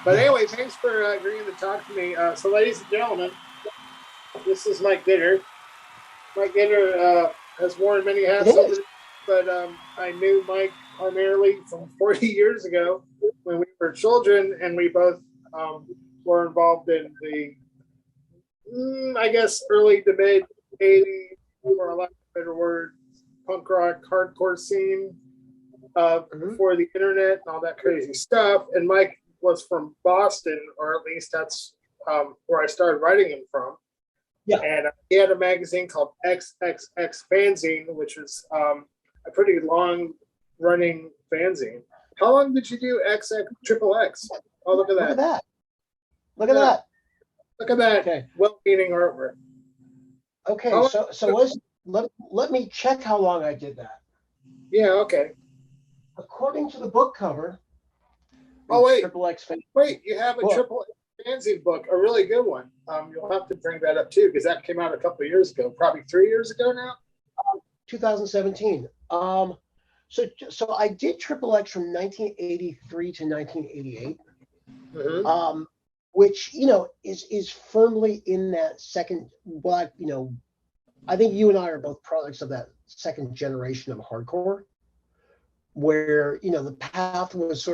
But anyway, thanks for agreeing to talk to me. So, ladies and gentlemen, this is Mike Gitter. Mike Gitter has worn many hats over the, but I knew Mike primarily from 40 years ago when we were children, and we both were involved in the, I guess, early to mid 80s, for a lack of a better word, punk rock, hardcore scene before the internet and all that crazy stuff. And Mike was from Boston, or at least that's where I started writing him from. Yeah. And he had a magazine called XXX Fanzine, which was a pretty long running fanzine. How long did you do XXX? Oh, look at that. Look at that. Look at that. Look at that. Okay. Well-meaning artwork. Okay, let me check how long I did that. Yeah, okay. According to the book cover. Oh, wait. XXX Wait, you have a triple fanzine book, a really good one. You'll have to bring that up too, because that came out a couple of years ago, probably 3 years ago now. 2017. So I did XXX from 1983 to 1988, which is firmly in that second. But I think you and I are both products of that second generation of hardcore, where the path was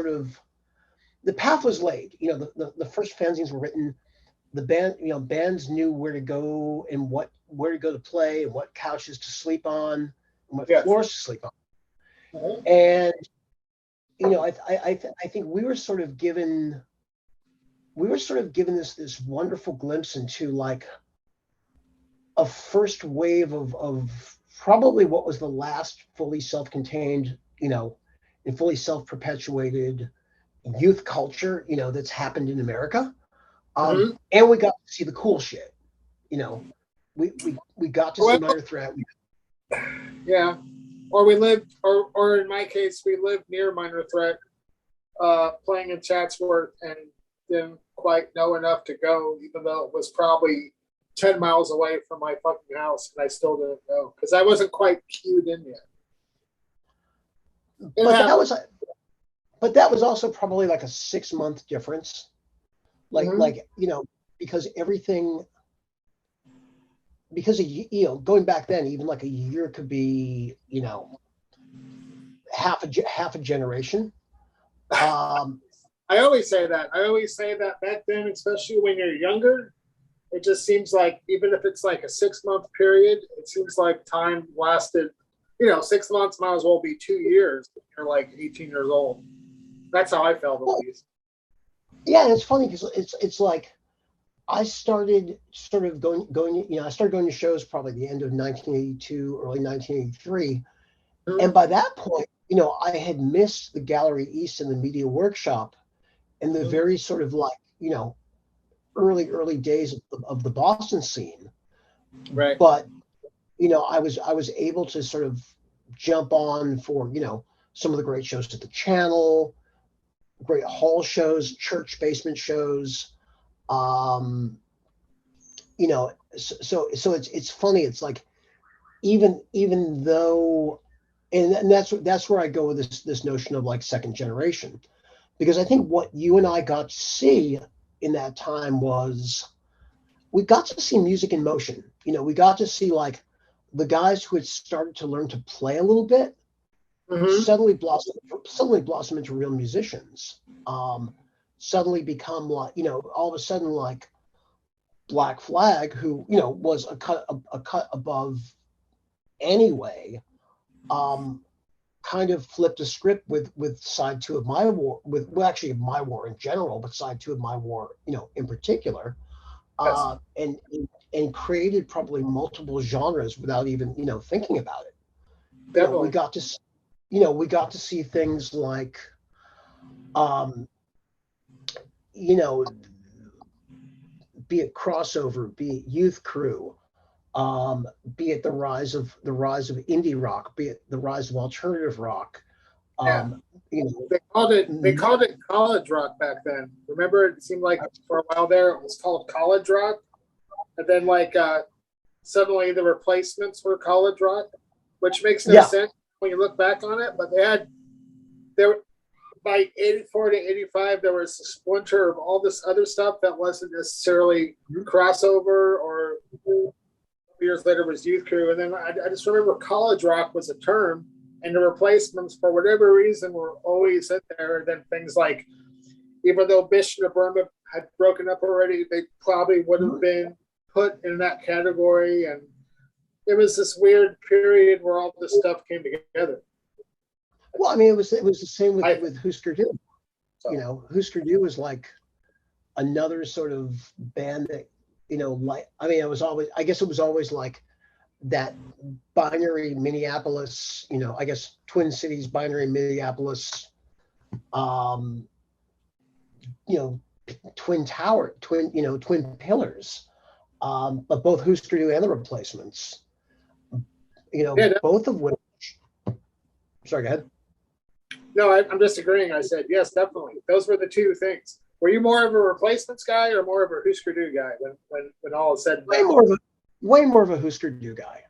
laid. The first fanzines were written. The bands knew where to go and where to go to play and what couches to sleep on and what floors to sleep on. And I think we were sort of given this wonderful glimpse into like a first wave of probably what was the last fully self-contained, and fully self-perpetuated youth culture, that's happened in America. And we got to see the cool shit. We got to see Minor Threat. Yeah. Or we lived, or in my case, we lived near Minor Threat, playing in Chatsworth, and didn't quite know enough to go, even though it was probably 10 miles away from my fucking house, and I still didn't go because I wasn't quite cued in yet. But that was also probably like a 6-month difference. Because everything, going back then, even like a year could be, half a generation. I always say that. Back then, especially when you're younger, it just seems like, even if it's like a 6-month period, it seems like time lasted, 6 months might as well be 2 years. You're like 18 years old. That's how I felt, at least. Yeah, and it's funny because it's like I started sort of going. I started going to shows probably the end of 1982, early 1983, and by that point, I had missed the Gallery East and the Media Workshop, and the very sort of like early days of the Boston scene. Right. But I was able to sort of jump on for some of the great shows at the Channel, great hall shows, church basement shows. So it's funny. It's like even though, and that's where I go with this notion of like second generation, because I think what you and I got to see in that time was we got to see music in motion. We got to see like the guys who had started to learn to play a little bit suddenly blossom into real musicians. Suddenly become like, all of a sudden like Black Flag, who, was a cut above anyway, kind of flipped a script with side 2 of My War, actually My War in general, but side 2 of My War, in particular, and created probably multiple genres without even, thinking about it. We got to see things like, be it crossover, be it youth crew, be it the rise of indie rock, be it the rise of alternative rock. They called it college rock back then. Remember, it seemed like for a while there it was called college rock, and then like suddenly the replacements were college rock, which makes no sense when you look back on it. But by 84 to 85, there was a splinter of all this other stuff that wasn't necessarily crossover, or years later was Youth Crew. And then I just remember college rock was a term, and the replacements, for whatever reason, were always in there. And then things like, even though Bish and Burma had broken up already, they probably would have been put in that category. And it was this weird period where all this stuff came together. Well, I mean, it was the same with Husker Du. You know, Husker Du was like another sort of band that, you know, like, I mean, I guess it was always like that binary Minneapolis, you know, I guess Twin Cities, binary Minneapolis, you know, twin pillars. But both Husker Du and the Replacements, you know, both of which, sorry, go ahead. No, I'm just agreeing. I said, yes, definitely. Those were the two things. Were you more of a Replacements guy or more of a Husker Du guy when all is said and done? Way more of a Husker Du guy.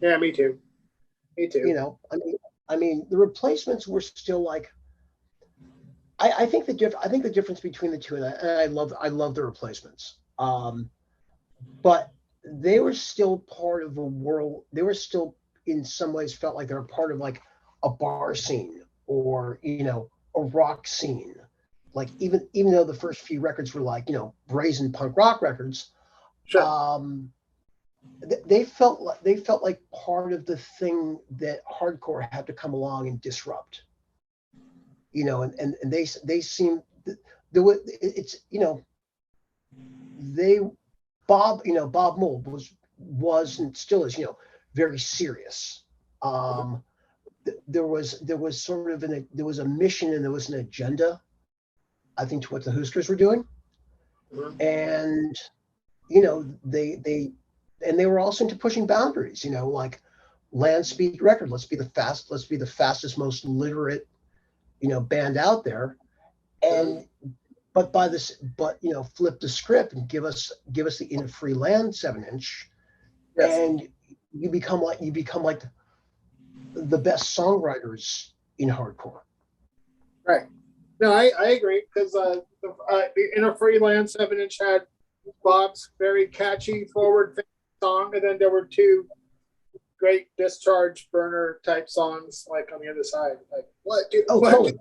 Yeah, me too. You know, I mean, the Replacements were still like, I think the difference between the two, and I love the Replacements, but they were still part of a world. They were still, in some ways, felt like they were part of like a bar scene, or, you know, a rock scene. Like, even though the first few records were like, you know, brazen punk rock records, sure. They felt like part of the thing that hardcore had to come along and disrupt. You know, and they seem, it's, you know, Bob Mould was and still is, you know, very serious. There was sort of there was a mission and there was an agenda, I think, to what the Huskers were doing. And, you know, they were also into pushing boundaries, you know, like land speed record. Let's be the fastest, most literate, you know, band out there. And, but you know, flip the script and give us the In a Free Land 7-inch. Yes. And you become like the best songwriters in hardcore. Right. No, I agree, because the In a Free Land 7-inch had Bob's very catchy forward song, and then there were two great discharge burner type songs like on the other side, like totally.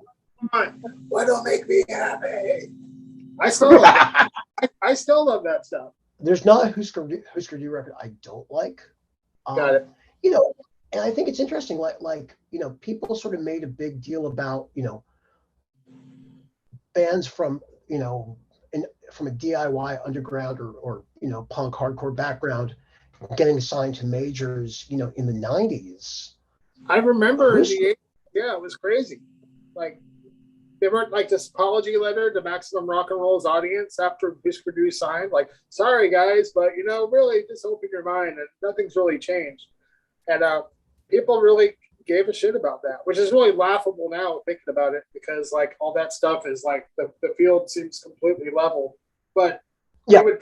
Why don't make me happy? I still love that. I still love that stuff. There's not a Husker Du record I don't like. Got it. You know, and I think it's interesting, like you know, people sort of made a big deal about, you know, bands from, you know, from a DIY underground or you know, punk hardcore background getting signed to majors, you know, in the 90s. I remember in the 80s, yeah, it was crazy. Like, they wrote like this apology letter to Maximum Rock and Roll's audience after Husker Du signed, like, sorry guys, but, you know, really just open your mind, and nothing's really changed. And people really gave a shit about that, which is really laughable now thinking about it, because like all that stuff is like the field seems completely level. But yeah, you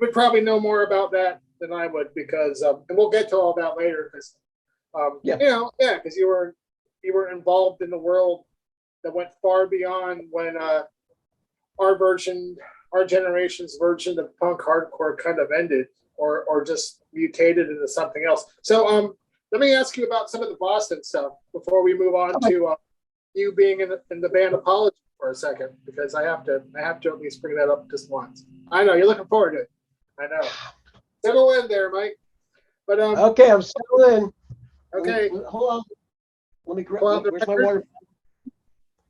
would probably know more about that than I would, because and we'll get to all that later, because you know, because you were involved in the world that went far beyond when our generation's version of punk hardcore kind of ended, or just mutated into something else. So let me ask you about some of the Boston stuff before we move on to you being in the band Apology for a second, because I have to at least bring that up just once. I know you're looking forward to it. I know. Settle in there, Mike. But okay, I'm settled in. Okay. Hold on. Let me grab. Where's my water?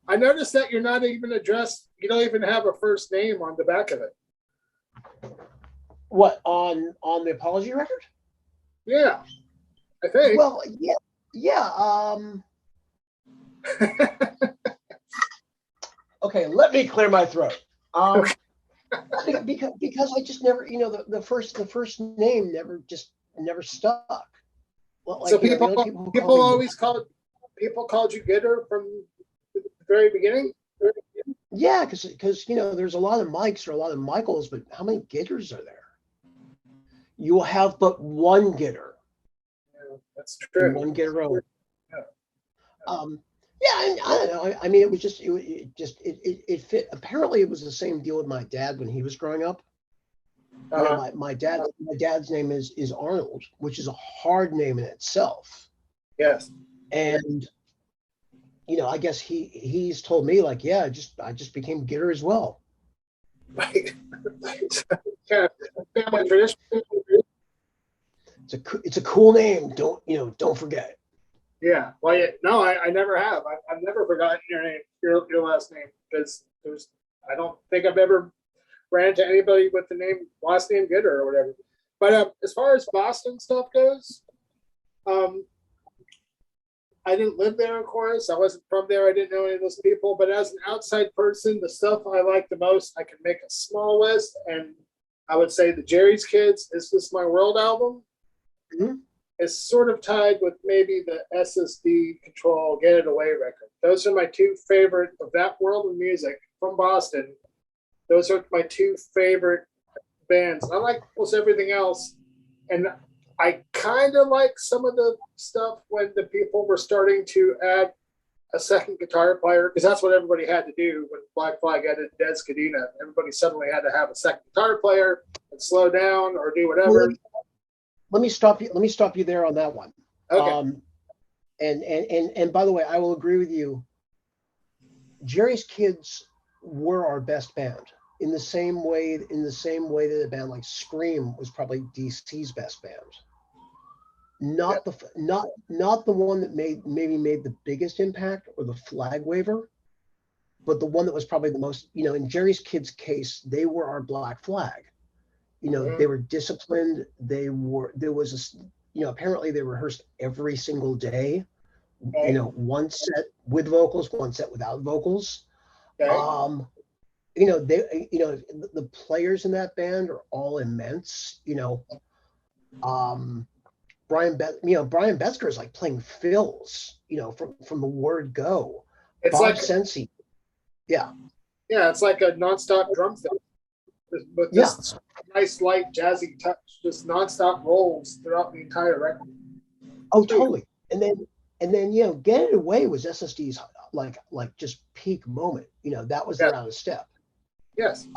I noticed that you're not even addressed. You don't even have a first name on the back of it. What, on the Apology record? Yeah, I think. Well, yeah. Okay, let me clear my throat. Because I just never, you know, the first name never stuck. Well, like, so people called you Gitter from the very beginning. Yeah, because you know, there's a lot of Mikes or a lot of Michaels, but how many Gitters are there? You will have but one Gitter. Yeah, that's true. One Gitter only. Yeah. Yeah, I don't know. I mean, it was just it fit. Apparently, it was the same deal with my dad when he was growing up. You know, Uh-huh. my dad's name is Arnold, which is a hard name in itself. Yes. And you know, I guess he's told me like, yeah, I just became Gitter as well. Right. Kind of family tradition. It's a cool name. Don't forget. Yeah. Well, yeah, no, I never have. I've never forgotten your name, your last name, because I don't think I've ever ran into anybody with the last name Gitter or whatever. But as far as Boston stuff goes, um, I didn't live there, of course. I wasn't from there. I didn't know any of those people. But as an outside person, the stuff I like the most, I can make a small list. And I would say the Jerry's Kids is This My World album. Mm-hmm. Is sort of tied with maybe the SSD Control Get It Away record. Those are my two favorite of that world of music from Boston. Those are my two favorite bands. I like almost everything else. And I kind of like some of the stuff when the people were starting to add a second guitar player, because that's what everybody had to do when Black Flag added Des Cadena. Everybody suddenly had to have a second guitar player and slow down or do whatever. Let me stop you. Let me stop you there on that one. Okay. And by the way, I will agree with you. Jerry's Kids were our best band in the same way that a band like Scream was probably DC's best band. Not the one that maybe made the biggest impact or the flag waver, but the one that was probably the most. You know, in Jerry's Kids' case, they were our Black Flag. You know, they were disciplined. There was apparently they rehearsed every single day. Okay. You know, one set with vocals, one set without vocals. Okay. You know, the players in that band are all immense. You know, Brian Betzger is like playing fills. You know, from the word go. It's Bob like Sensi, yeah, it's like a nonstop drum thing with this nice light jazzy touch, just nonstop rolls throughout the entire record. Oh, totally. And then Get It Away was SSD's like just peak moment. You know, that was their out of step. Yes.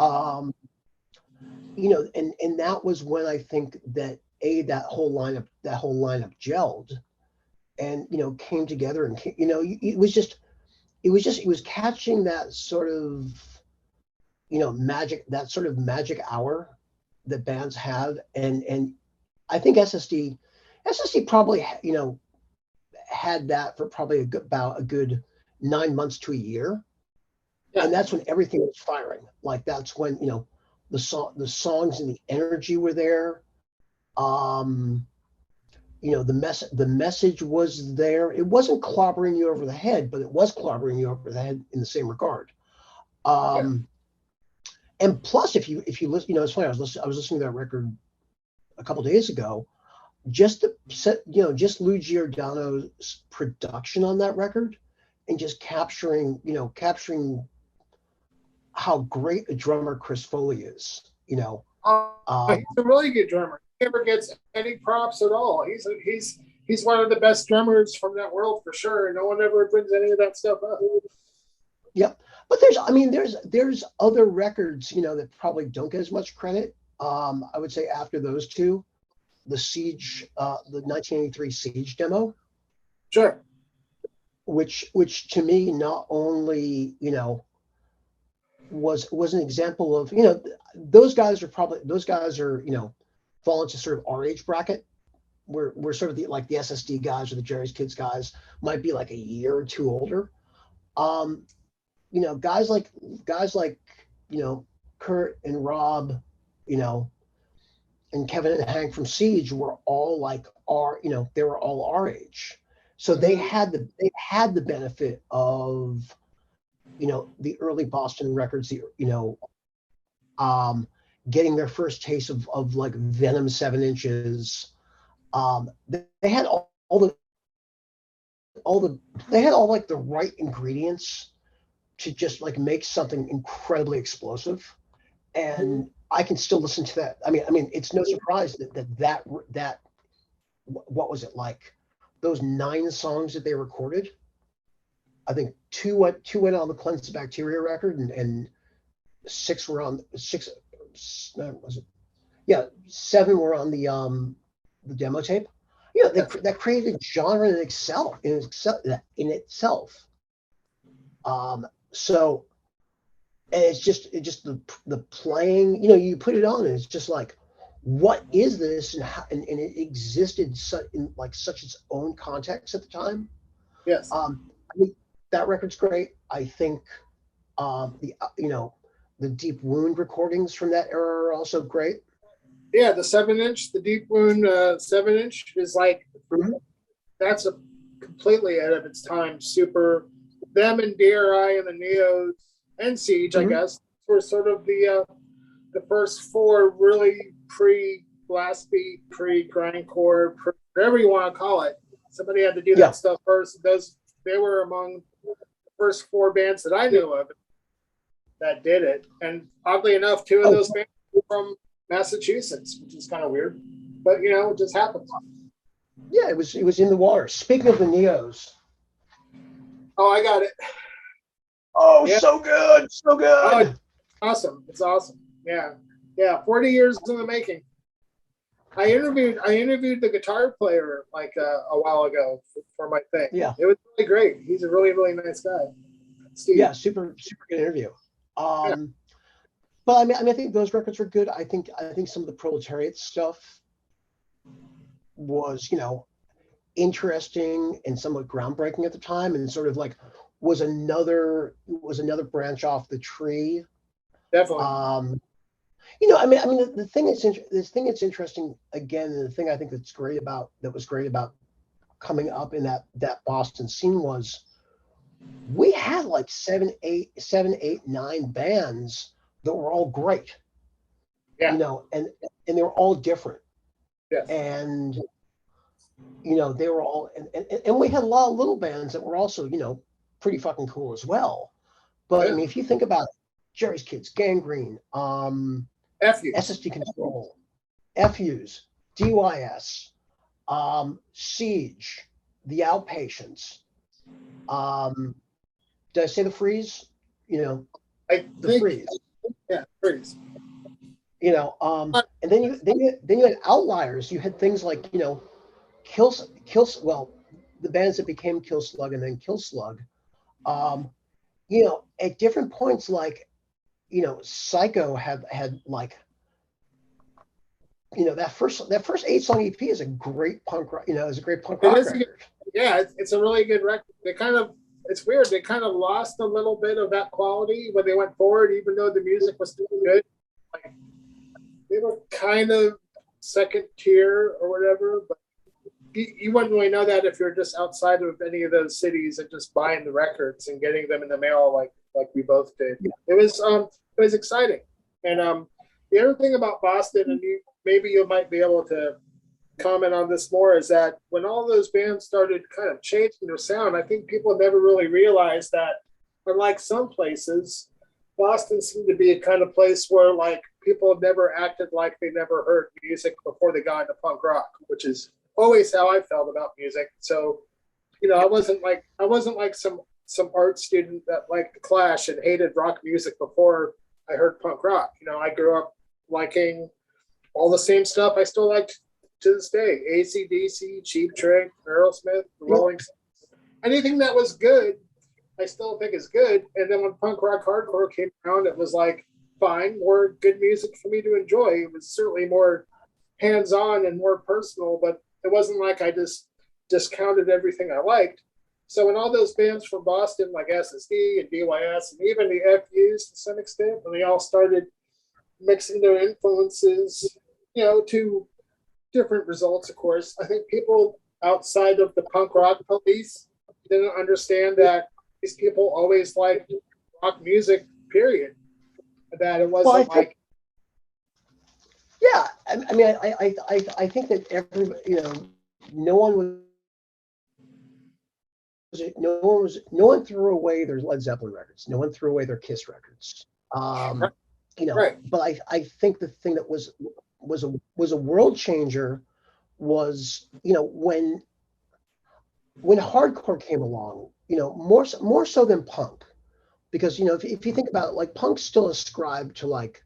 You know, and that was when I think that that whole lineup gelled and came together, and it was catching that sort of magic hour that bands have, and I think SSD probably had that for probably about a good 9 months to a year. Yeah. And that's when everything was firing. Like that's when the songs and the energy were there. The message was there. It wasn't clobbering you over the head, but it was clobbering you over the head in the same regard. And plus, if you listen, it's funny. I was listening to that record a couple days ago. Just Lou Giordano's production on that record, and just capturing how great a drummer Chris Foley is. He's a really good drummer. He never gets any props at all. He's one of the best drummers from that world for sure. No one ever brings any of that stuff up. Yep. But there's other records, that probably don't get as much credit. I would say after those two, the Siege, the 1983 Siege demo. Sure. Which to me not only, was an example of, those guys are fall into sort of our age bracket. We're sort of the SSD guys or the Jerry's Kids guys might be like a year or two older. Guys like Kurt and Rob, and Kevin and Hank from Siege were all they were all our age. So they had the benefit of, the early Boston records, getting their first taste of like Venom 7 inches. They had all the right ingredients to just like make something incredibly explosive, and I can still listen to that. I mean, it's no surprise that what was it like? Those 9 songs that they recorded, I think two went on the Cleanse the Bacteria record, and six were on six. No, was it? Yeah, seven were on the demo tape. You know, that created genre in itself. So and it's just the playing. You know, you put it on, and it's just like, what is this? And it existed in like such its own context at the time. Yes. I mean, that record's great. I think the Deep Wound recordings from that era are also great. Yeah, the 7-inch, the Deep Wound 7-inch is like, that's a completely ahead of its time. Super. Them and DRI and the Neos and Siege, I guess, were sort of the first four really pre-blast beat, pre-grindcore, whatever you want to call it. Somebody had to do that stuff first. They were among the first four bands that I knew of that did it. And oddly enough, two of those bands were from Massachusetts, which is kind of weird. But, you know, it just happens. Yeah, it was in the water. Speaking of the Neos. Oh, I got it. Oh, yeah. So good. So good. Oh, it's awesome. It's awesome. Yeah. Yeah. 40 years in the making. I interviewed the guitar player like a while ago for my thing. Yeah. It was really great. He's a really, really nice guy. Steve. Yeah, super good interview. But I mean, I think those records were good. I think some of the Proletariat stuff was, you know, interesting and somewhat groundbreaking at the time, and sort of like was another branch off the tree. Definitely. You know, I mean, the thing that's interesting again, and the thing I think that was great about coming up in that Boston scene was we had like 7, 8, 9 bands that were all great. Yeah. You know, and they were all different. Yes. And you know, they were all and we had a lot of little bands that were also, you know, pretty fucking cool as well. But I mean, if you think about it, Jerry's Kids, Gangrene, FUs. SSD Control, FUs, DYS, Siege, The Outpatients. Did I say the Freeze? You know, the Freeze. Yeah, Freeze. You know, and then you had Outliers. You had things like, you know, well, the bands that became Kill Slug and then Kill Slug. You know, at different points, like, you know, Psycho had like, you know, that first 8-song EP is a great punk rock. You know, is a great punk rock record. Yeah, it's a really good record. It's weird. They kind of lost a little bit of that quality when they went forward, even though the music was still good. Like, they were kind of second tier or whatever, but you wouldn't really know that if you're just outside of any of those cities and just buying the records and getting them in the mail like we both did. Yeah. It was exciting. And the other thing about Boston, and maybe you might be able to comment on this more, is that when all those bands started kind of changing their sound, I think people never really realized that, unlike some places, Boston seemed to be a kind of place where like people never acted like they never heard music before they got into punk rock, which is always how I felt about music. So, you know, I wasn't like some art student that liked the Clash and hated rock music before I heard punk rock. You know, I grew up liking all the same stuff I still like to this day: AC/DC, Cheap Trick, Aerosmith, Rolling Stones. Anything that was good, I still think is good. And then when punk rock hardcore came around, it was like, fine, more good music for me to enjoy. It was certainly more hands-on and more personal, but it wasn't like I just discounted everything I liked. So when all those bands from Boston, like SSD and DYS, and even the FUs to some extent, when they all started mixing their influences, you know, to different results, of course, I think people outside of the punk rock police didn't understand that these people always liked rock music, period. That it wasn't like... Yeah, I mean, I think that everybody, you know, no one threw away their Led Zeppelin records. No one threw away their Kiss records. You know, right. But I think the thing that was a world changer was, you know, when hardcore came along, more so than punk, because if you think about it, like punk's still ascribed to like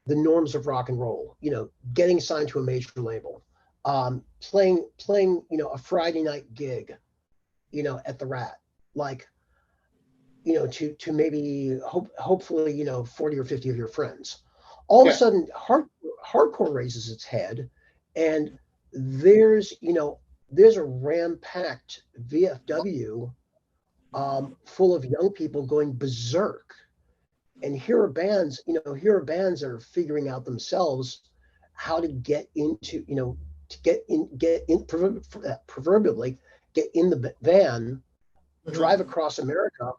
the norms of rock and roll, getting signed to a major label, playing a Friday night gig, at the Rat, like, to maybe hopefully 40 or 50 of your friends. All of a sudden, hardcore raises its head, and there's a ram-packed VFW, full of young people going berserk. And here are bands that are figuring out themselves how to get into, proverbially get in the van, drive across America,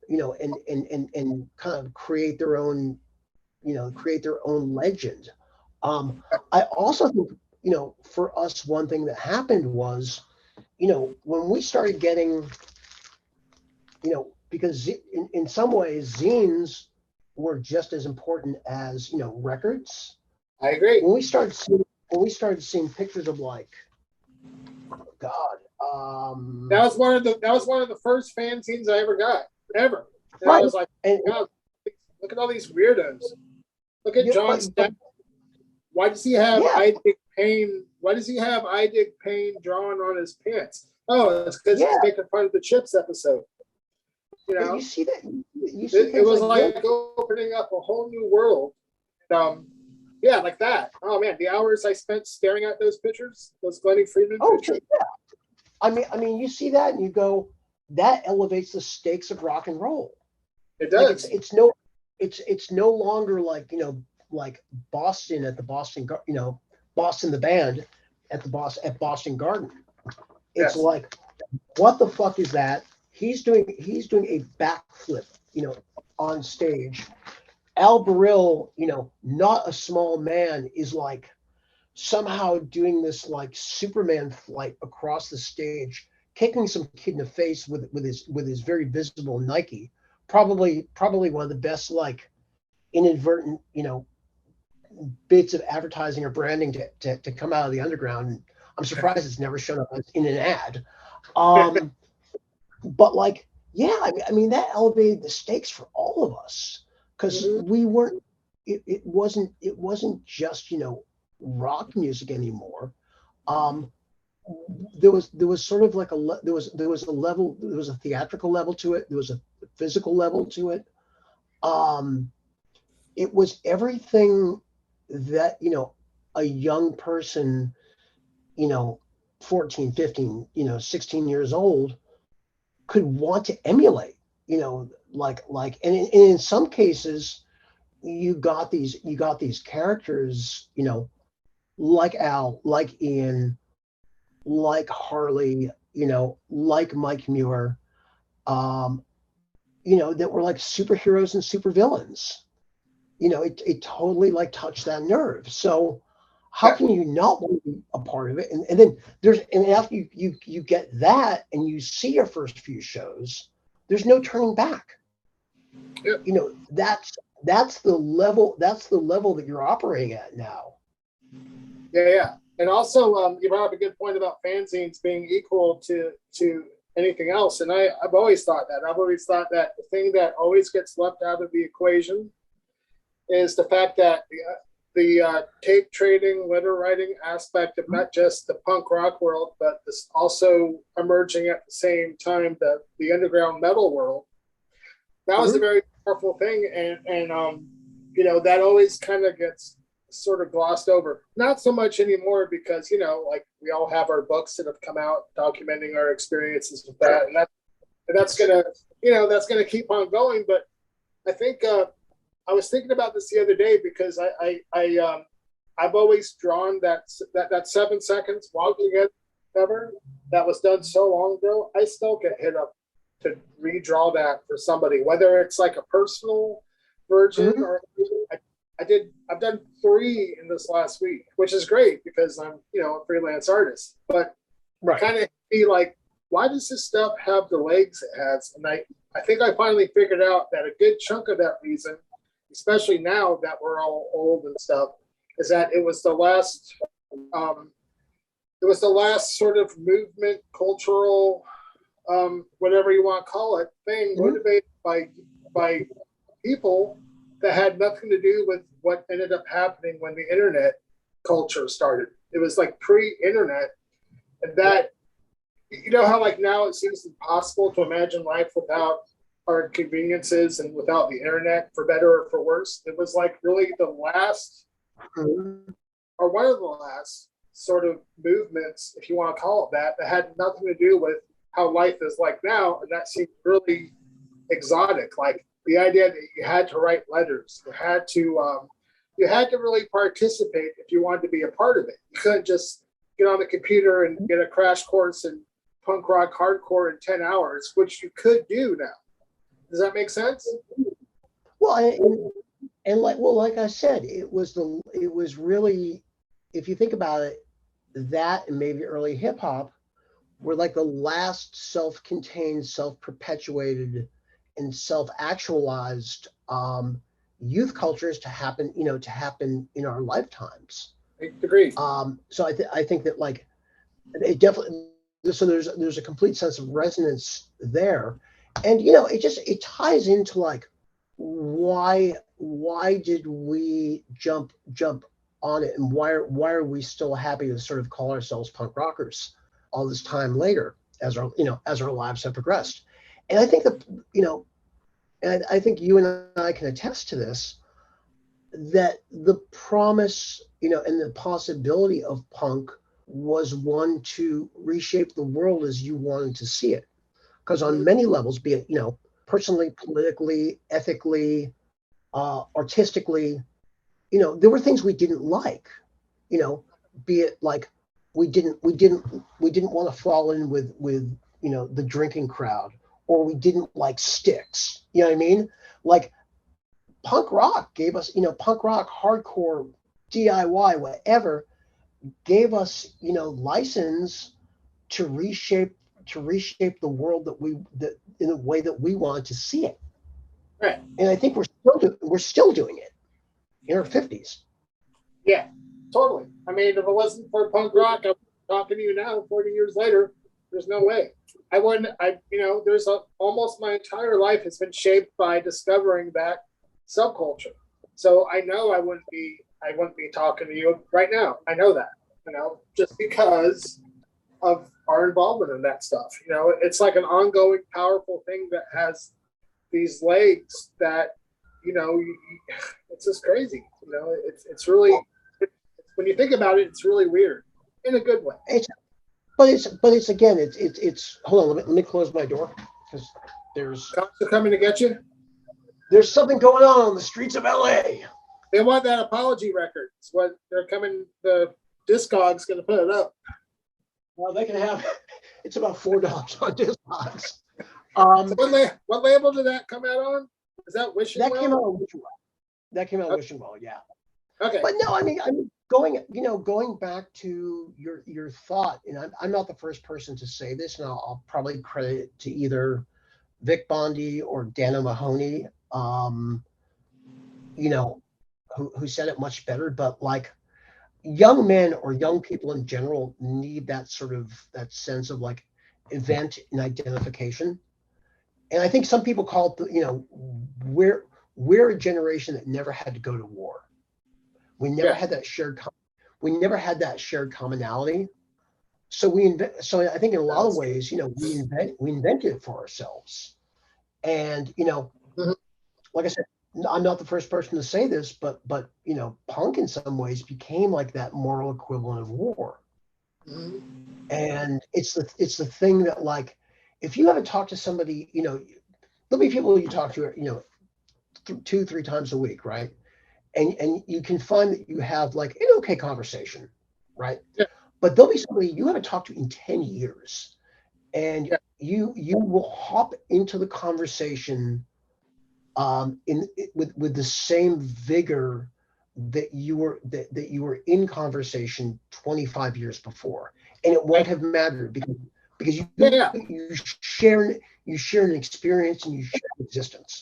and kind of create their own legend. I also think, for us, one thing that happened was, when we started getting, because in some ways zines were just as important as records. I agree. When we started seeing pictures of, like, God, that was one of the first fanzines I ever got, ever. And right. I was like, God, look at all these weirdos. Look at John Stack. Why does he have I Dig Pain? Why does he have I Dig Pain drawn on his pants? Oh, it's because he's making fun of the Chips episode. You see that? It was like opening up a whole new world. Like that. Oh man, the hours I spent staring at those pictures, those Glennie Freeman pictures. Yeah. I mean, you see that and you go, that elevates the stakes of rock and roll. It does. Like it's no longer like like Boston at the Boston, Boston the band at Boston Garden. It's like, what the fuck is that? He's doing a backflip, on stage. Al Baril, not a small man, is like somehow doing this like Superman flight across the stage, kicking some kid in the face with his very visible Nike. Probably one of the best, like, inadvertent, bits of advertising or branding to come out of the underground. I'm surprised it's never shown up in an ad. But like, I mean, that elevated the stakes for all of us, because we weren't. It wasn't just rock music anymore. There was sort of like there was a level. There was a theatrical level to it. There was a physical level to it. It was everything that a young person, 14, 15, 16 years old, could want to emulate, like, and in some cases, you got these characters, like Al, like Ian, like Harley, like Mike Muir, that were like superheroes and supervillains. It totally like touched that nerve. So how can you not want to be a part of it? And then after you get that and you see your first few shows, there's no turning back. Yep. That's the level that you're operating at now. Yeah. And also, you brought up a good point about fanzines being equal to anything else. And I've always thought that. I've always thought that the thing that always gets left out of the equation is the fact that the tape trading, letter writing aspect of not just the punk rock world, but this also emerging at the same time, the underground metal world. That was a very powerful thing. And that always kind of gets sort of glossed over. Not so much anymore because, like we all have our books that have come out documenting our experiences with that. And that's going to keep on going. But I think, I was thinking about this the other day because I've always drawn that 7 seconds walking together that was done so long ago. I still get hit up to redraw that for somebody, whether it's like a personal version or I've done 3 in this last week, which is great because I'm a freelance artist. But kind of be like, why does this stuff have the legs it has? And I think I finally figured out that a good chunk of that reason, especially now that we're all old and stuff, is that it was the last sort of movement, cultural whatever you want to call it, thing motivated by people that had nothing to do with what ended up happening when the internet culture started. It was like pre-internet, and that, you know how like now it seems impossible to imagine life without our conveniences and without the internet, for better or for worse. It was like really the last, or one of the last sort of movements, if you want to call it that, that had nothing to do with how life is like now, and that seemed really exotic. Like the idea that you had to write letters, you had to really participate if you wanted to be a part of it. You couldn't just get on the computer and get a crash course in punk rock hardcore in 10 hours, which you could do now. Does that make sense? Well, like I said, it was really, if you think about it, that and maybe early hip hop were like the last self-contained, self-perpetuated, and self-actualized youth cultures to happen in our lifetimes. I agree. So I think that like it definitely, so there's a complete sense of resonance there, and it ties into like why did we jump on it, and why are we still happy to sort of call ourselves punk rockers all this time later as our lives have progressed. And I think that and I think you and I can attest to this, that the promise and the possibility of punk was one to reshape the world as you wanted to see it, because on many levels, be it personally, politically, ethically, artistically, there were things we didn't like, be it like we didn't want to fall in with the drinking crowd, or we didn't like Styx. You know what I mean? Like punk rock gave us, punk rock, hardcore, DIY, whatever, gave us, license to reshape the world that in a way that we wanted to see it. Right. And I think we're still doing it in our 50s. Yeah, totally. I mean, if it wasn't for punk rock, I'm talking to you now, 40 years later. There's no way. I wouldn't. There's almost my entire life has been shaped by discovering that subculture. So I know I wouldn't be talking to you right now. I know that. Just because of our involvement in that stuff. It's like an ongoing, powerful thing that has these legs that, it's just crazy. It's really, when you think about it, it's really weird in a good way. But it's again, it's hold on, let me close my door, because there's cops are coming to get you. There's something going on the streets of LA. They want that apology record. It's what they're coming, the Discog's going to put it up. Well, they can have, it's about $4 on Discogs. So what label did that come out on? Is that Wishing Well? Came out on Wishing Well. That came out on Wishing Well, yeah. Okay. But no, I mean going back to your thought, and I'm not the first person to say this, and I'll probably credit it to either Vic Bondi or Dana Mahoney, who said it much better, but like young men or young people in general need that sense of like event and identification. And I think some people call it we're a generation that never had to go to war. We never had that shared commonality. So I think in a lot of ways, we invented it for ourselves. And like I said, I'm not the first person to say this, but punk in some ways became like that moral equivalent of war. Mm-hmm. And it's the thing that, like, if you haven't talked to somebody, there'll be people you talk to, 2-3 times a week, right? And you can find that you have like an okay conversation, right? Yeah. But there'll be somebody you haven't talked to in 10 years, and you will hop into the conversation with the same vigor that you were in conversation 25 years before, and it won't have mattered because you share an experience and you share an existence.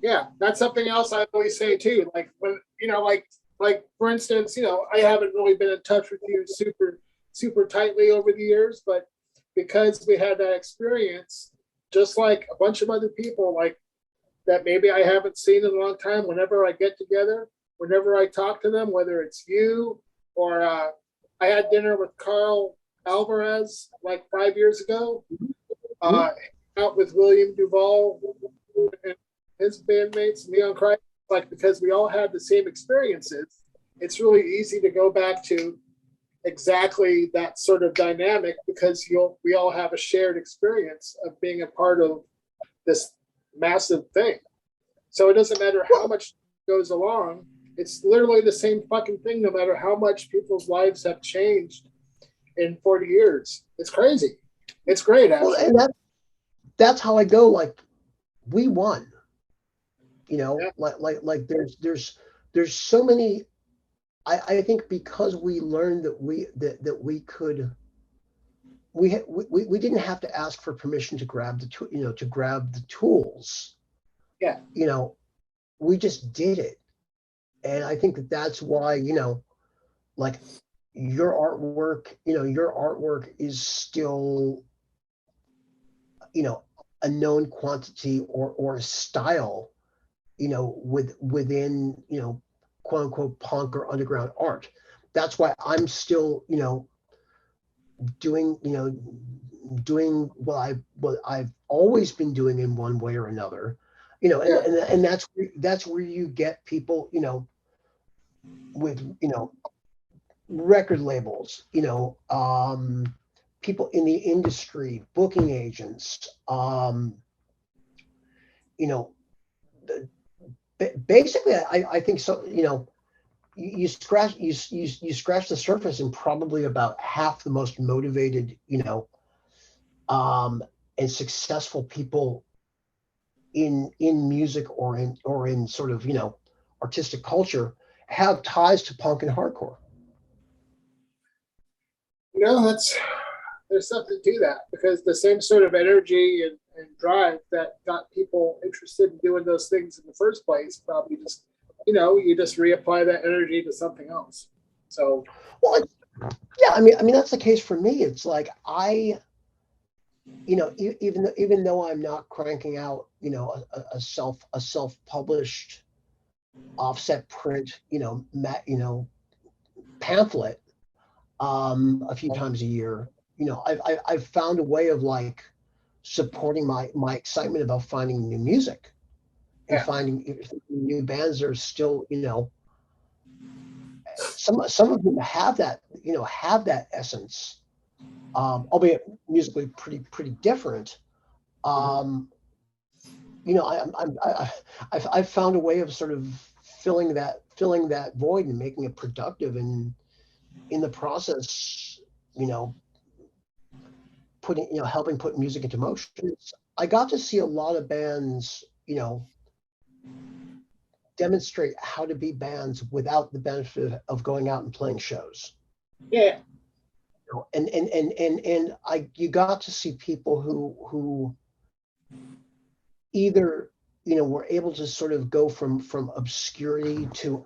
Yeah, that's something else I always say too. Like when like for instance, I haven't really been in touch with you super tightly over the years, but because we had that experience, just like a bunch of other people, like that maybe I haven't seen in a long time, whenever I get together, whenever I talk to them, whether it's you or I had dinner with Carl Alvarez like 5 years ago, out with William Duvall and his bandmates, Neon Christ, like because we all had the same experiences, it's really easy to go back to exactly that sort of dynamic because we all have a shared experience of being a part of this massive thing. So it doesn't matter how much goes along, it's literally the same fucking thing no matter how much people's lives have changed in 40 years. It's crazy. It's great, actually. Well, and that's how I go. Like, we won. You know, Yeah. like there's so many. I think because we learned that we could. We didn't have to ask for permission to grab the tools. Yeah. You know, we just did it, and I think that's why, like, your artwork is still, a known quantity or a style, within, quote unquote punk or underground art. That's why I'm still, doing what I've always been doing in one way or another, and that's where you get people, with, record labels, people in the industry, booking agents, basically, I think so. You scratch the surface, and probably about half the most motivated, and successful people in music or in sort of, artistic culture have ties to punk and hardcore. There's something to that because the same sort of energy and drive that got people interested in doing those things in the first place probably just, you just reapply that energy to something else. So, well, yeah, I mean that's the case for me. It's like even though I'm not cranking out, a self-published offset print, pamphlet, a few times a year, I've found a way of like supporting my excitement about finding new music and finding new bands that are still, some of them have that essence, albeit musically pretty different. I've found a way of sort of filling that void and making it productive, and in the process, helping put music into motion. I got to see a lot of bands, demonstrate how to be bands without the benefit of going out and playing shows. Yeah. And you got to see people who either, were able to sort of go from obscurity to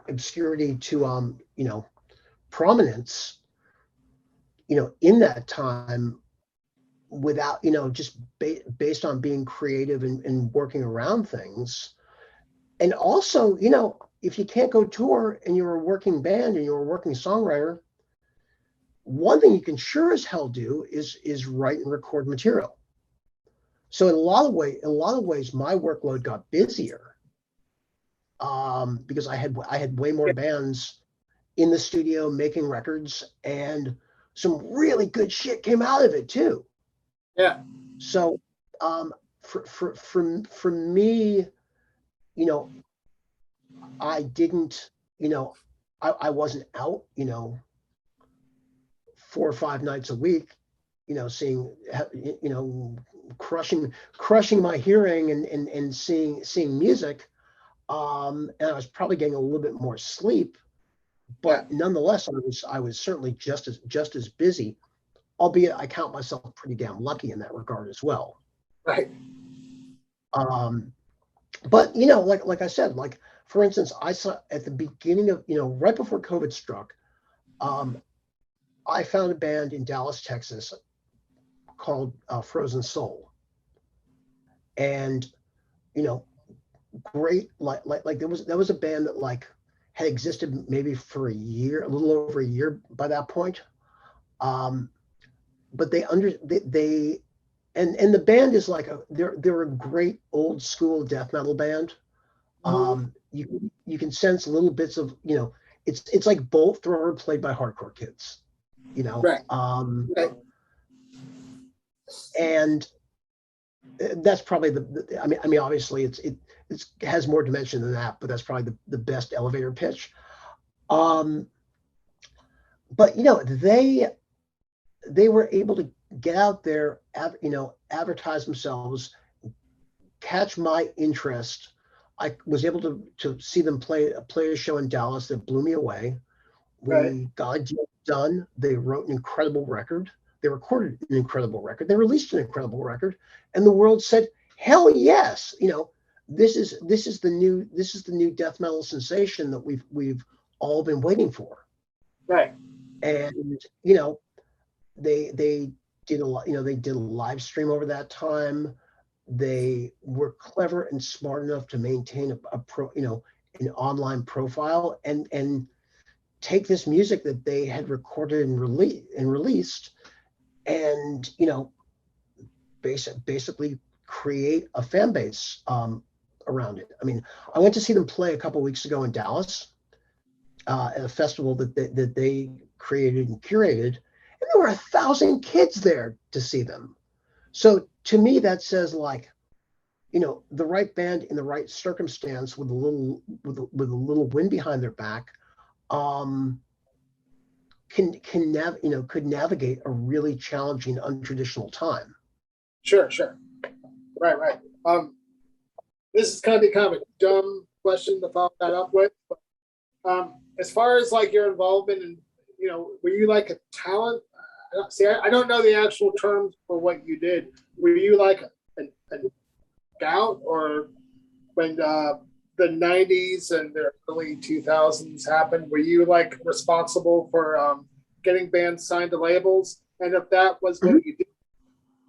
prominence, in that time, without, just based on being creative and working around things. And also, if you can't go tour and you're a working band and you're a working songwriter, one thing you can sure as hell do is write and record material. So in a lot of ways, my workload got busier, because I had way more bands in the studio making records, and some really good shit came out of it too. Yeah. So for me, I didn't, I wasn't out, 4 or 5 nights a week, seeing, crushing my hearing and seeing music. And I was probably getting a little bit more sleep, but nonetheless, I was certainly just as busy, albeit I count myself pretty damn lucky in that regard as well. Right. But like I said, like for instance, I saw at the beginning of, right before COVID struck, I found a band in Dallas, Texas called Frozen Soul, and you know, great like there was a band that like had existed maybe for a year, a little over a year by that point. But they and the band is like they're a great old school death metal band. You can sense little bits of, you know, it's like Bolt Thrower played by hardcore kids, you know. Right. Right. And that's probably I mean obviously it has more dimension than that, but that's probably the best elevator pitch. But you know, they were able to get out there, you know, advertise themselves, catch my interest. I was able to see them play a show in Dallas that blew me away. We got a deal done. They wrote an incredible record. They recorded an incredible record. They released an incredible record, and the world said, "Hell yes!" You know, this is the new death metal sensation that we've all been waiting for. Right. And you know, they did a lot. You know, they did a live stream over that time. They were clever and smart enough to maintain an online profile and take this music that they had recorded and released, and you know, basically create a fan base around it. I mean, I went to see them play a couple weeks ago in Dallas at a festival that they created and curated, and there were 1,000 kids there to see them. So to me, that says, like, you know, the right band in the right circumstance with a little wind behind their back could navigate a really challenging, untraditional time. Sure. Right. This is kind of a dumb question to follow that up with. But, as far as like your involvement in, you know, were you like a talent? I don't know the actual terms for what you did. Were you like a scout, or when the 90s and the early 2000s happened, were you like responsible for getting bands signed to labels? And if that was what you did,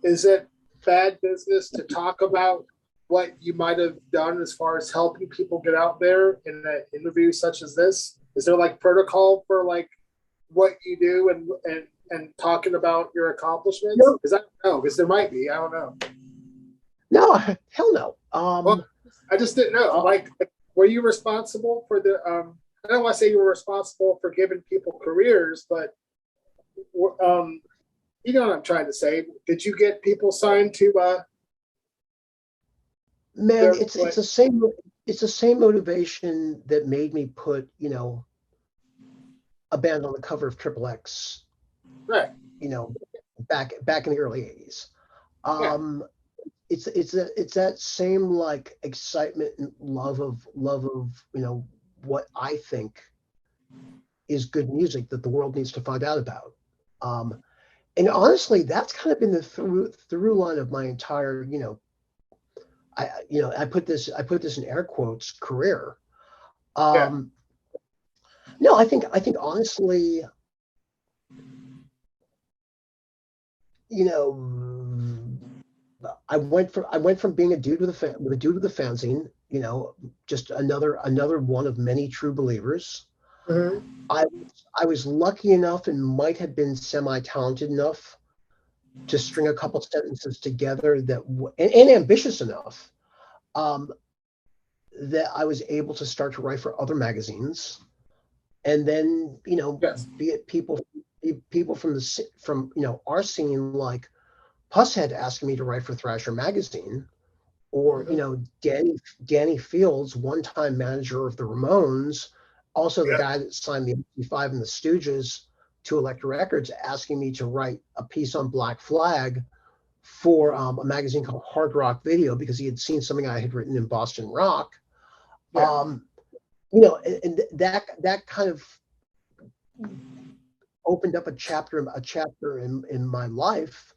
is it bad business to talk about what you might have done as far as helping people get out there in an interview such as this? Is there like protocol for like what you do and talking about your accomplishments? Because I don't know, because there might be. I don't know. No, hell no. Well, I just didn't know. Like, were you responsible for the? I don't want to say you were responsible for giving people careers, but you know what I'm trying to say. Did you get people signed to? Man, it's the same motivation that made me put, you know, a band on the cover of XXX. Right. You know, back in the early 80s. It's that same like excitement and love of you know, what I think is good music that the world needs to find out about. And honestly, that's kind of been the through line of my entire, you know, I put this in air quotes, career. No, I think honestly, you know, I went from being a dude with a fanzine, you know, just another one of many true believers. I was lucky enough and might have been semi-talented enough to string a couple sentences together and ambitious enough that I was able to start to write for other magazines, and then, you know, be it people from you know, our scene, like Pusshead asking me to write for Thrasher magazine, or you know, Danny Fields, one-time manager of the Ramones, also the guy that signed the MC5 and the Stooges to Elektra Records, asking me to write a piece on Black Flag for a magazine called Hard Rock Video, because he had seen something I had written in Boston Rock. You know, and that kind of opened up a chapter in my life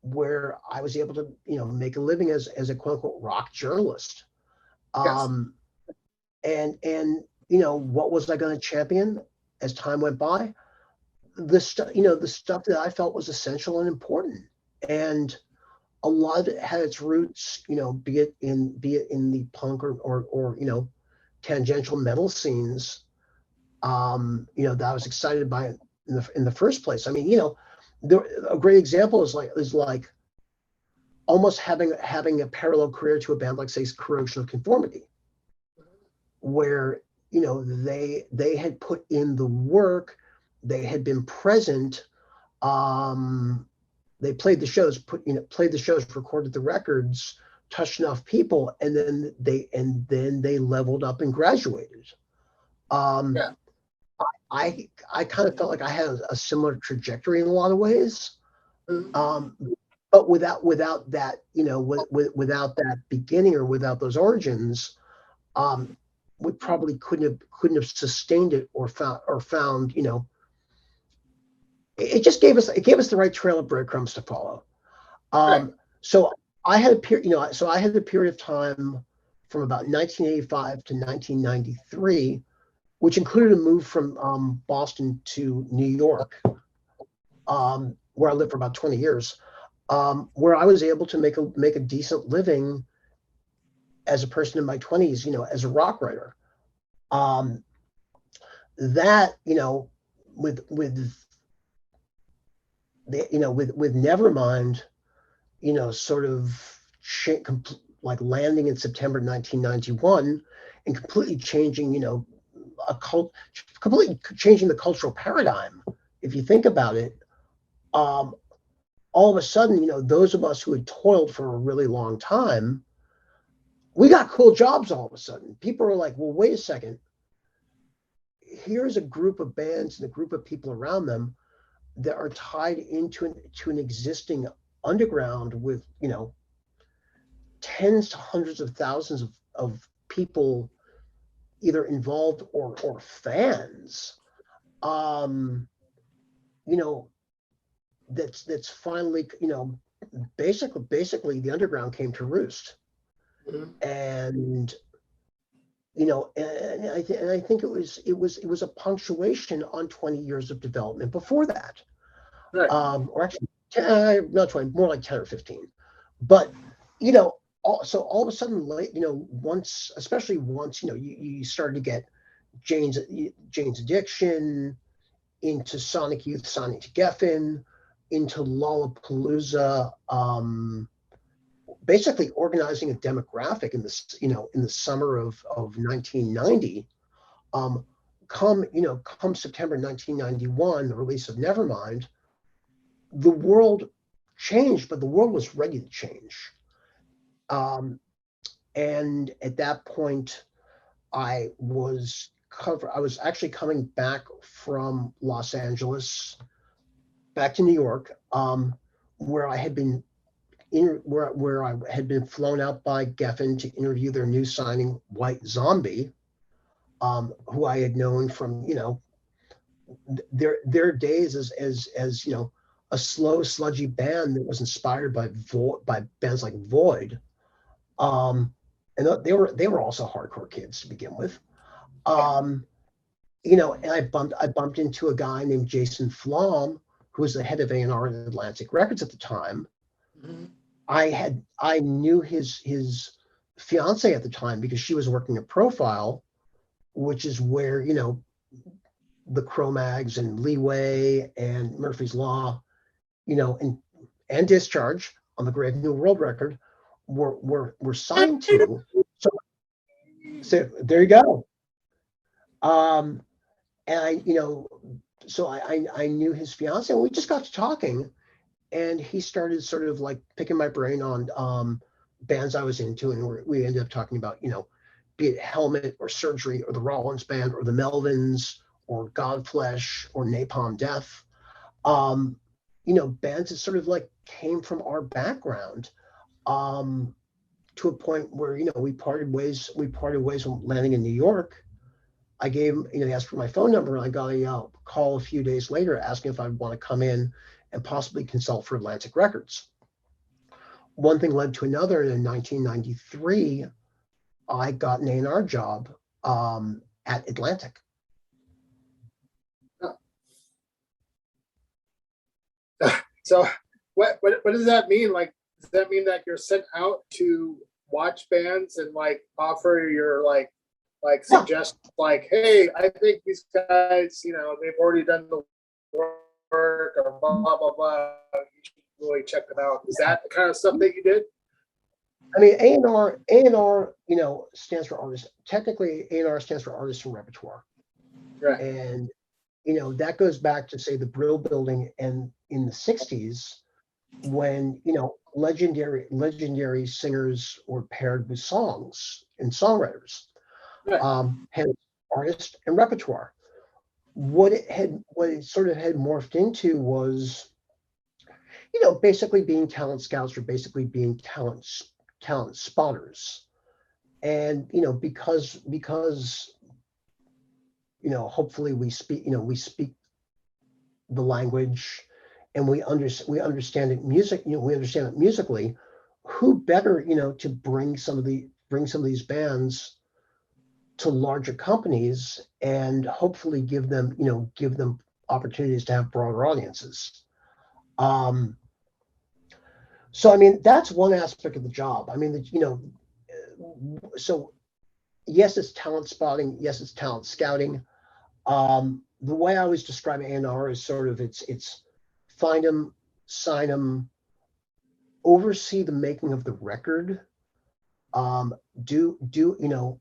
where I was able to, you know, make a living as a quote unquote rock journalist. And you know, what was I going to champion as time went by? The stuff that I felt was essential and important. And a lot of it had its roots, be it in the punk or tangential metal scenes, that I was excited by in the first place. I mean, a great example is like almost having a parallel career to a band like, say, Corrosion of Conformity, where they had put in the work, they had been present, they played the shows, recorded the records, touched enough people, and then they leveled up and graduated. Yeah. I kind of felt like I had a similar trajectory in a lot of ways. But without that, without that beginning or without those origins, we probably couldn't have sustained it or found, it just gave us the right trail of breadcrumbs to follow. Right. So I had a period, I had a period of time from about 1985 to 1993, which included a move from Boston to New York, where I lived for about 20 years, where I was able to make a decent living as a person in my 20s, as a rock writer. That, with Nevermind, sort of like landing in September 1991 and completely changing, completely changing the cultural paradigm. If you think about it, all of a sudden, those of us who had toiled for a really long time, we got cool jobs all of a sudden. People are like, well, wait a second. Here's a group of bands and a group of people around them that are tied into an existing underground with, tens to hundreds of thousands of people either involved or fans. That's finally, basically the underground came to roost. And and I think it was a punctuation on 20 years of development before that. Right. Or actually, not 20, more like 10 or 15. But so all of a sudden, especially once you started to get Jane's Addiction, into Sonic Youth, Sonic to Geffen, into Lollapalooza, basically organizing a demographic in the summer of 1990. Come September 1991, the release of Nevermind, the world changed, but the world was ready to change. And at that point, I was actually coming back from Los Angeles, back to New York, where I had been where I had been flown out by Geffen to interview their new signing, White Zombie, who I had known from their days as a slow, sludgy band that was inspired by bands like Void, and they were also hardcore kids to begin with. And I bumped into a guy named Jason Flom, who was the head of A&R at Atlantic Records at the time. I knew his fiance at the time because she was working at Profile, which is where the Cro-Mags and Leeway and Murphy's Law, and Discharge on the Grave New World record were signed to. So there you go. And I knew his fiance, and we just got to talking, and he started sort of like picking my brain on bands I was into, and we ended up talking about, be it Helmet or Surgery or the Rollins Band or the Melvins or Godflesh or Napalm Death, bands that sort of like came from our background, to a point where, we parted ways when landing in New York. I gave him, he asked for my phone number, and I got a call a few days later asking if I'd want to come in and possibly consult for Atlantic Records. One thing led to another, and in 1993, I got an A&R job at Atlantic. So what does that mean? Like, does that mean that you're sent out to watch bands and like offer your like Yeah. suggest like, hey, I think these guys, they've already done the work or blah blah blah. You should really check them out. Is that the kind of stuff that you did? I mean, A&R, stands for artist. Technically, A&R stands for artist and repertoire. Right. And, that goes back to, say, the Brill Building and in the 60s when, legendary singers were paired with songs and songwriters, Right. hence artist and repertoire. What it sort of had morphed into was, basically being talent scouts or basically being talent spotters. And, because hopefully we speak the language and we understand it we understand it musically. Who better, to bring some of these bands to larger companies and hopefully give them opportunities to have broader audiences. So, I mean, that's one aspect of the job. I mean, so yes, it's talent spotting. Yes, it's talent scouting. The way I always describe A&R is sort of it's find them, sign them, oversee the making of the record.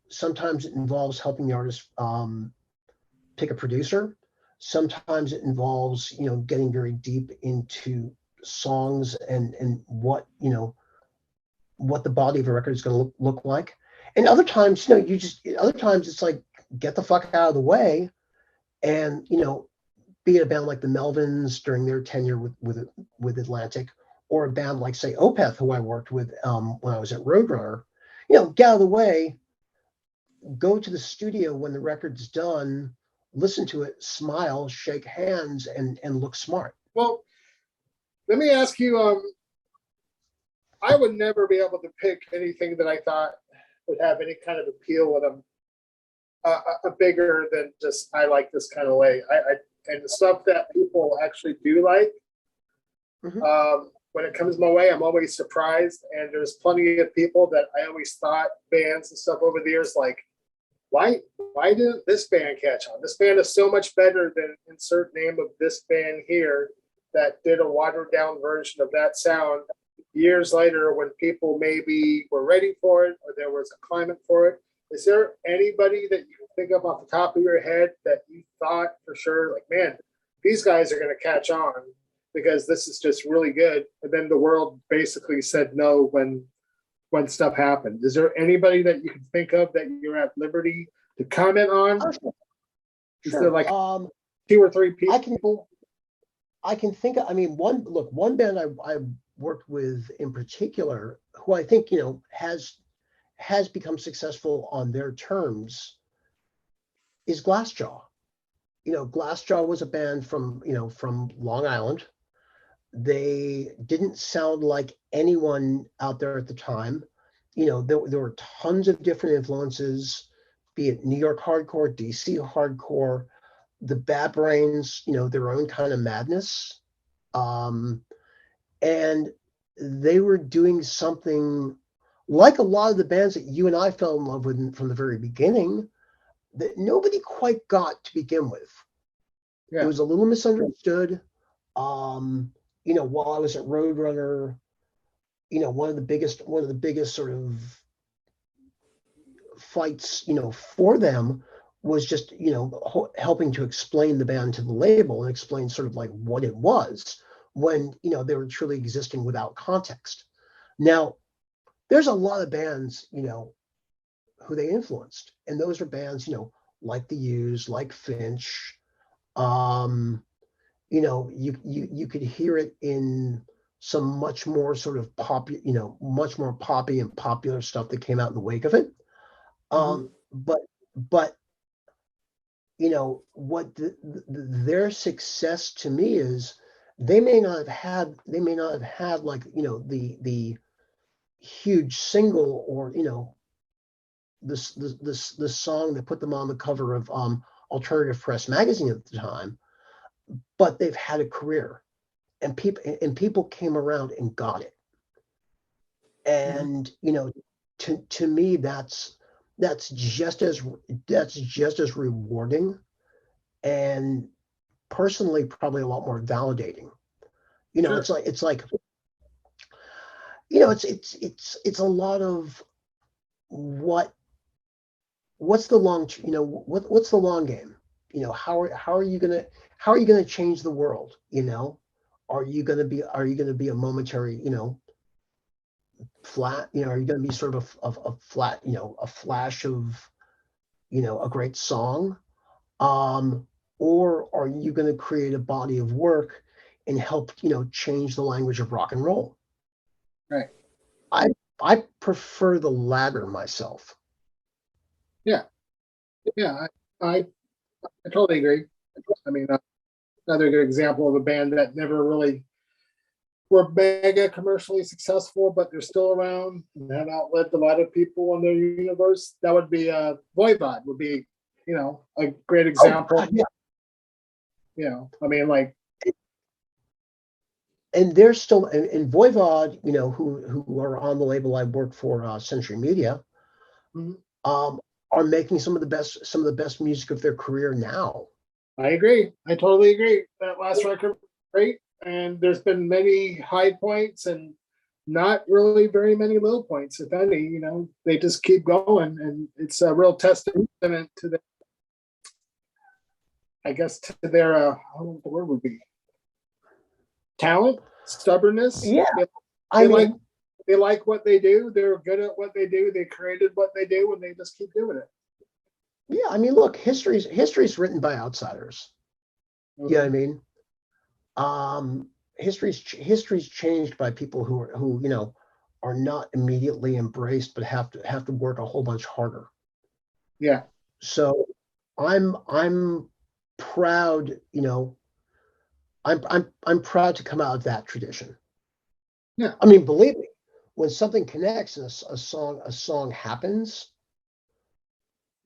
Sometimes it involves helping the artist pick a producer. Sometimes it involves getting very deep into songs and what the body of a record is going to look like. And other times, other times it's like, get the fuck out of the way and, be it a band like the Melvins during their tenure with Atlantic, or a band like, say, Opeth, who I worked with when I was at Roadrunner, get out of the way, go to the studio when the record's done, listen to it, smile, shake hands, and look smart. Well, let me ask you, I would never be able to pick anything that I thought would have any kind of appeal with them, bigger than just, I like this kind of way. And the stuff that people actually do like, when it comes my way, I'm always surprised. And there's plenty of people that I always thought, bands and stuff over the years, like, why didn't this band catch on? This band is so much better than insert name of this band here that did a watered down version of that sound years later when people maybe were ready for it or there was a climate for it. Is there anybody that you think of off the top of your head that you thought for sure, like, man, these guys are going to catch on because this is just really good? And then the world basically said no when stuff happened. Is there anybody that you can think of that you're at liberty to comment on? Sure. Is there like 2 or 3 people? I can think of, I mean, one band I worked with in particular, who I think, has become successful on their terms, is Glassjaw. Glassjaw was a band from Long Island. They didn't sound like anyone out there at the time. There were tons of different influences, be it New York hardcore, DC hardcore, the Bad Brains, their own kind of madness. And they were doing something like a lot of the bands that you and I fell in love with from the very beginning that nobody quite got to begin with. Yeah. It was a little misunderstood. While I was at Roadrunner, one of the biggest sort of fights, for them was just, helping to explain the band to the label and explain sort of like what it was when, they were truly existing without context. Now, there's a lot of bands, who they influenced. And those are bands, like The Used, like Finch. You could hear it in some much more sort of much more poppy and popular stuff that came out in the wake of it. But what their success to me is, they may not have had like, the huge single or, this song that put them on the cover of Alternative Press magazine at the time, but they've had a career. people came around and got it. And to me, that's just as rewarding, and personally probably a lot more validating. Sure. It's like it's a lot of what's the what's the long game? How are you gonna change the world? Are you gonna be a momentary, flat, are you gonna be sort of a flat, a flash of, a great song? Or are you gonna create a body of work and help, change the language of rock and roll? Right. I prefer the latter myself. Yeah. Yeah. I totally agree. I mean, another good example of a band that never really were mega commercially successful, but they're still around and have outlived a lot of people in their universe. That would be Voivod would be, a great example. God, yeah. I mean, like, And they're still in Voivod, who are on the label I work for, Century Media, mhm. Are making some of the best music of their career now. I agree. I totally agree. That last record was great, and there's been many high points and not really very many low points, if any. They just keep going, and it's a real testament to the, I guess, to their I don't know what the word would be, talent, stubbornness. Yeah, They like they like what they do. They're good at what they do. They created what they do, and they just keep doing it. yeah. I mean, look, history's written by outsiders. Mm-hmm. You know what I mean? History's changed by people who are not immediately embraced, but have to work a whole bunch harder. Yeah. So I'm proud, I'm proud to come out of that tradition. Yeah. I mean, believe me, when something connects and a song happens,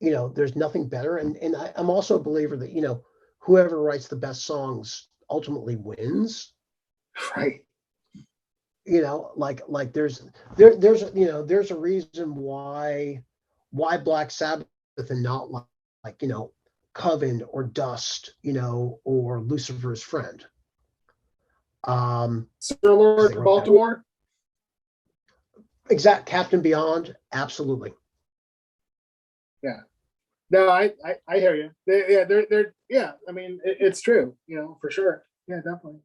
there's nothing better. And I'm also a believer that, whoever writes the best songs ultimately wins. Right. Like there's a reason why Black Sabbath and not like Coven or Dust, or Lucifer's Friend. Sir Lord from Baltimore. Exact Captain Beyond, absolutely. Yeah. No, I hear you. They're I mean, it's true, for sure. Yeah, definitely.